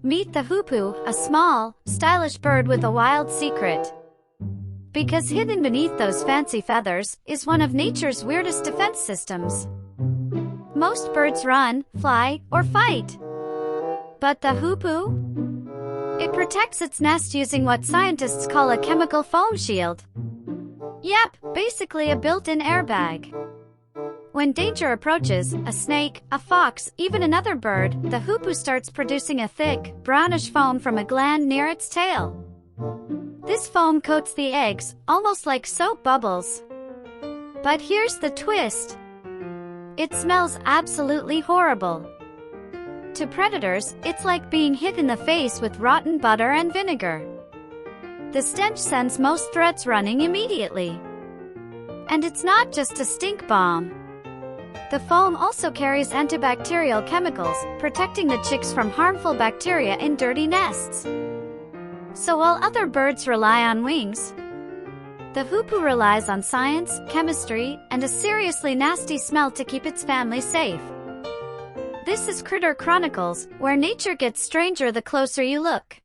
Meet the hoopoe, a small, stylish bird with a wild secret. Because hidden beneath those fancy feathers is one of nature's weirdest defense systems. Most birds run, fly, or fight. But the hoopoe? It protects its nest using what scientists call a chemical foam shield. Yep, basically a built-in airbag. When danger approaches, a snake, a fox, even another bird, the hoopoe starts producing a thick, brownish foam from a gland near its tail. This foam coats the eggs, almost like soap bubbles. But here's the twist. It smells absolutely horrible. To predators, it's like being hit in the face with rotten butter and vinegar. The stench sends most threats running immediately. And it's not just a stink bomb. The foam also carries antibacterial chemicals, protecting the chicks from harmful bacteria in dirty nests. So while other birds rely on wings, the hoopoe relies on science, chemistry, and a seriously nasty smell to keep its family safe. This is Critter Chronicles, where nature gets stranger the closer you look.